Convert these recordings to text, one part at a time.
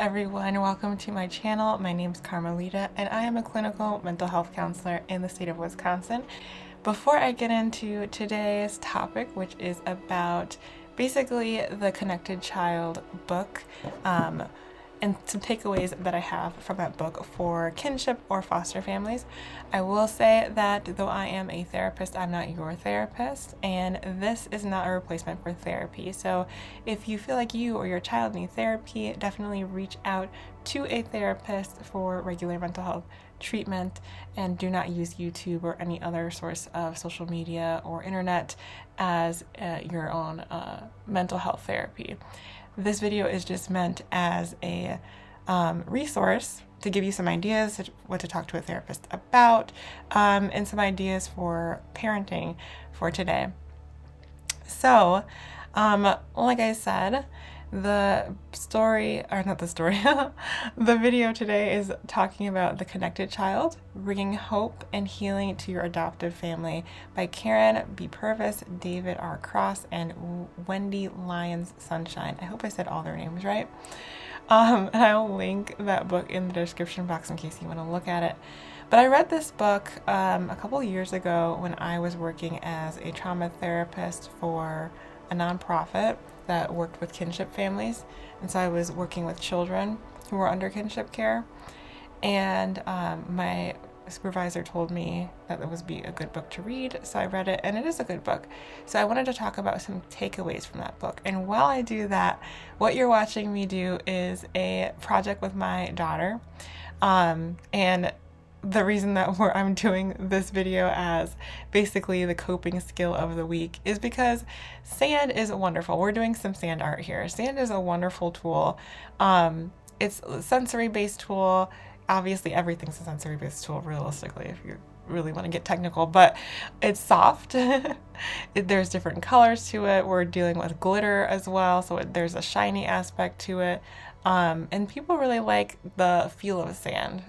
everyone, welcome to my channel. My name is Carmelita and I am a clinical mental health counselor in the state of Wisconsin. Before I get into today's topic, which is about basically the Connected Child book, and some takeaways that I have from that book for kinship or foster families, I will say that though I am a therapist, I'm not your therapist, and this is not a replacement for therapy. So if you feel like you or your child need therapy, definitely reach out to a therapist for regular mental health treatment, and do not use YouTube or any other source of social media or internet as your own mental health therapy. This video is just meant as a resource to give you some ideas what to talk to a therapist about, and some ideas for parenting for today. So, like I said, the video today is talking about The Connected Child, Bringing Hope and Healing to Your Adoptive Family by Karyn B. Purvis, David R. Cross, and Wendy Lyons Sunshine. I hope I said all their names right. And I'll link that book in the description box in case you want to look at it. But I read this book a couple years ago when I was working as a trauma therapist for a nonprofit that worked with kinship families. And so I was working with children who were under kinship care. And my supervisor told me that it would be a good book to read. So I read it, and it is a good book. So I wanted to talk about some takeaways from that book. And while I do that, what you're watching me do is a project with my daughter. And the reason that I'm doing this video as basically the coping skill of the week is because sand is wonderful. We're doing some sand art here. Sand is a wonderful tool. It's a sensory-based tool. Obviously, everything's a sensory-based tool, realistically, if you really want to get technical, but it's soft. There's different colors to it. We're dealing with glitter as well, so there's a shiny aspect to it. And people really like the feel of sand.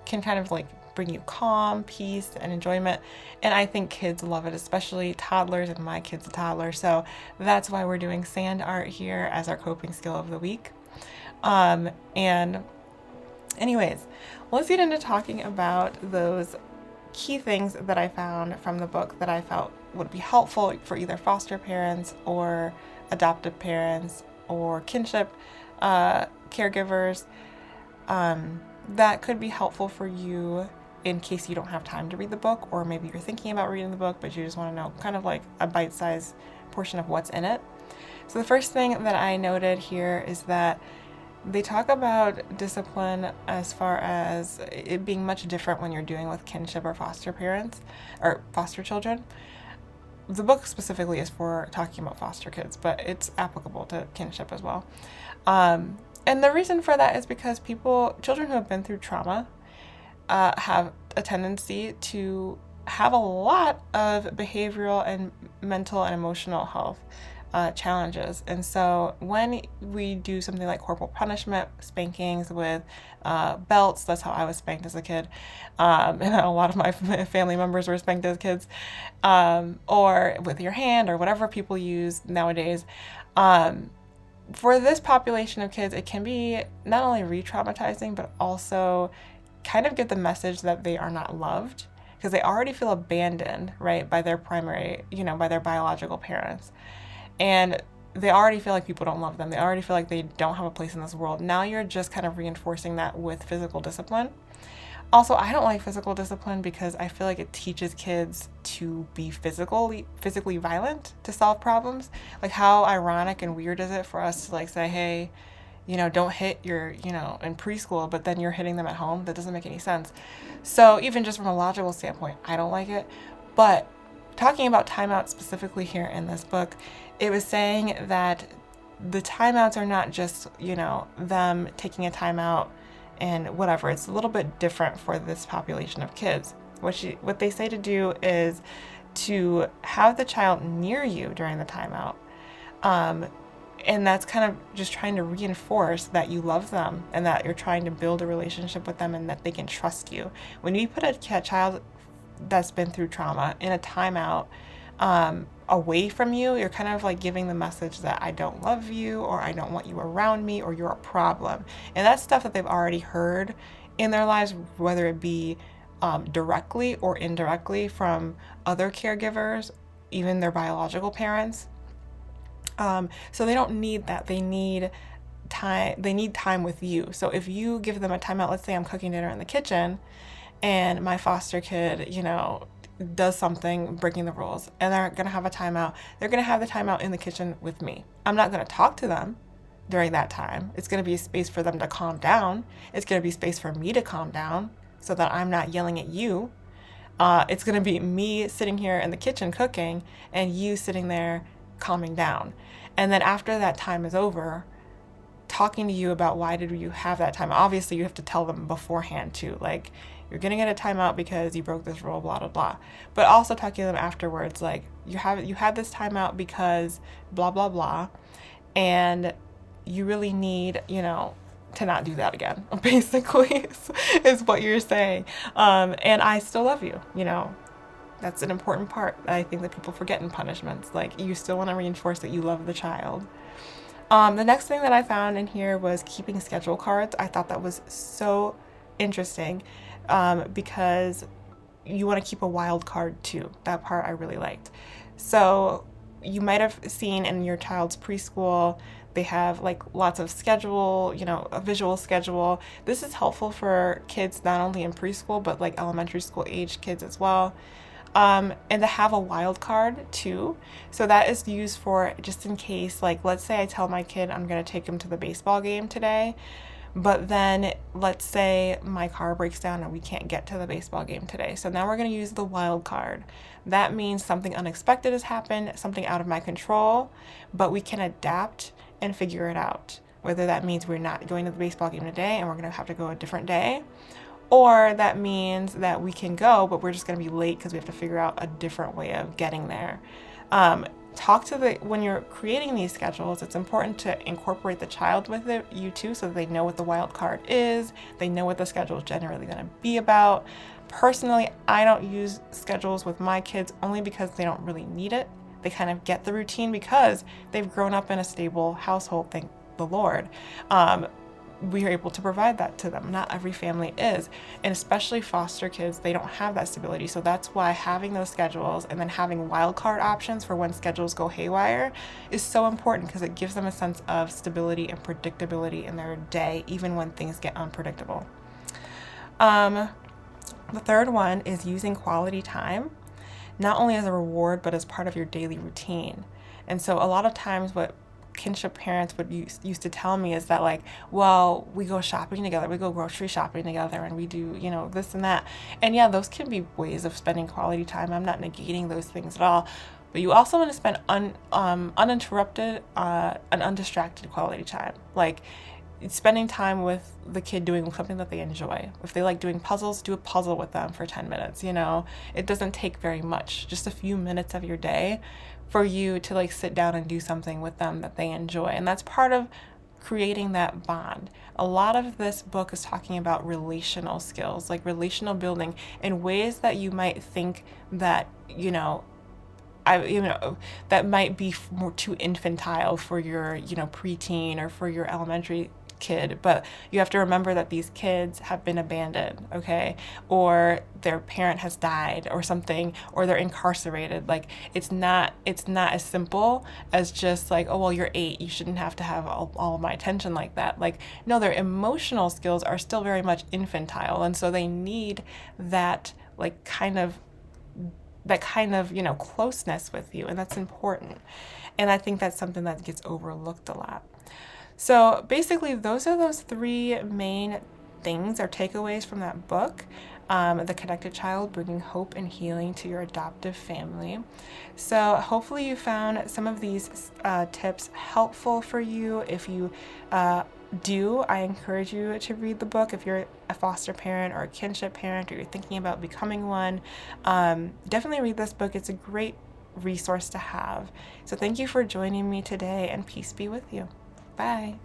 Can kind of like bring you calm, peace, and enjoyment. And I think kids love it, especially toddlers, and my kid's a toddler. So that's why we're doing sand art here as our coping skill of the week. And anyways, let's get into talking about those key things that I found from the book that I felt would be helpful for either foster parents or adoptive parents or kinship caregivers, that could be helpful for you in case you don't have time to read the book, or maybe you're thinking about reading the book but you just want to know kind of like a bite-sized portion of what's in it. So the first thing that I noted here is that they talk about discipline as far as it being much different when you're dealing with kinship or foster parents or foster children. The book specifically is for talking about foster kids, but it's applicable to kinship as well. And the reason for that is because children who have been through trauma have a tendency to have a lot of behavioral and mental and emotional health challenges. And so when we do something like corporal punishment, spankings with belts, that's how I was spanked as a kid, and a lot of my family members were spanked as kids, or with your hand or whatever people use nowadays. For this population of kids, it can be not only re-traumatizing, but also kind of get the message that they are not loved, because they already feel abandoned, right, by their by their biological parents. And they already feel like people don't love them. They already feel like they don't have a place in this world. Now you're just kind of reinforcing that with physical discipline. Also, I don't like physical discipline because I feel like it teaches kids to be physically violent to solve problems. Like, how ironic and weird is it for us to like say, hey, don't hit your, in preschool, but then you're hitting them at home? That doesn't make any sense. So even just from a logical standpoint, I don't like it. But talking about timeouts specifically here in this book, it was saying that the timeouts are not just, them taking a timeout and whatever. It's a little bit different for this population of kids. What they say to do is to have the child near you during the timeout. And that's kind of just trying to reinforce that you love them and that you're trying to build a relationship with them and that they can trust you. When you put a child that's been through trauma in a timeout, away from you. You're kind of like giving the message that I don't love you, or I don't want you around me, or you're a problem. And that's stuff that they've already heard in their lives, whether it be directly or indirectly from other caregivers, even their biological parents. So they don't need that. They need time with you. So if you give them a timeout, let's say I'm cooking dinner in the kitchen and my foster kid, does something breaking the rules, and they're going to have a timeout. They're going to have the timeout in the kitchen with me. I'm not going to talk to them during that time. It's going to be a space for them to calm down. It's going to be space for me to calm down so that I'm not yelling at you. It's going to be me sitting here in the kitchen cooking and you sitting there calming down. And then after that time is over, talking to you about why did you have that time. Obviously, you have to tell them beforehand too, like, you're going to get a timeout because you broke this rule, blah, blah, blah. But also talking to them afterwards, like, you had this timeout because blah, blah, blah. And you really need, to not do that again, basically, is what you're saying. And I still love you, That's an important part that I think that people forget in punishments. Like, you still want to reinforce that you love the child. The next thing that I found in here was keeping schedule cards. I thought that was so interesting because you want to keep a wild card too. That part I really liked. So you might have seen in your child's preschool, they have like lots of schedule, a visual schedule. This is helpful for kids not only in preschool, but like elementary school age kids as well. And to have a wild card too. So that is used for just in case, like, let's say I tell my kid I'm going to take him to the baseball game today, but then let's say my car breaks down and we can't get to the baseball game today. So now we're going to use the wild card. That means something unexpected has happened, something out of my control, but we can adapt and figure it out. Whether that means we're not going to the baseball game today and we're going to have to go a different day, or that means that we can go, but we're just going to be late because we have to figure out a different way of getting there. When you're creating these schedules, it's important to incorporate the child with you too, so that they know what the wild card is. They know what the schedule is generally going to be about. Personally, I don't use schedules with my kids only because they don't really need it. They kind of get the routine because they've grown up in a stable household, thank the Lord. We are able to provide that to them. Not every family is, and especially foster kids, they don't have that stability. So that's why having those schedules and then having wildcard options for when schedules go haywire is so important, because it gives them a sense of stability and predictability in their day, even when things get unpredictable. The third one is using quality time, not only as a reward, but as part of your daily routine. And so a lot of times what kinship parents would used to tell me is that, like, well, we go shopping together, we go grocery shopping together, and we do, this and that. And yeah, those can be ways of spending quality time. I'm not negating those things at all. But you also want to spend uninterrupted and undistracted quality time. Like, spending time with the kid doing something that they enjoy. If they like doing puzzles, do a puzzle with them for 10 minutes, It doesn't take very much, just a few minutes of your day for you to like sit down and do something with them that they enjoy. And that's part of creating that bond. A lot of this book is talking about relational skills, like relational building, in ways that you might think that, that might be more too infantile for your, preteen or for your elementary kid. But you have to remember that these kids have been abandoned, okay? Or their parent has died or something, or they're incarcerated. Like, it's not as simple as just like, oh, well, you're 8, you shouldn't have to have all of my attention like that. Like, no, their emotional skills are still very much infantile. And so they need that kind of closeness with you, and that's important. And I think that's something that gets overlooked a lot. So basically, those are those 3 main things or takeaways from that book. The Connected Child, bringing hope and healing to your adoptive family. So hopefully you found some of these tips helpful for you. If you do, I encourage you to read the book. If you're a foster parent or a kinship parent, or you're thinking about becoming one, definitely read this book. It's a great resource to have. So thank you for joining me today, and peace be with you. Bye.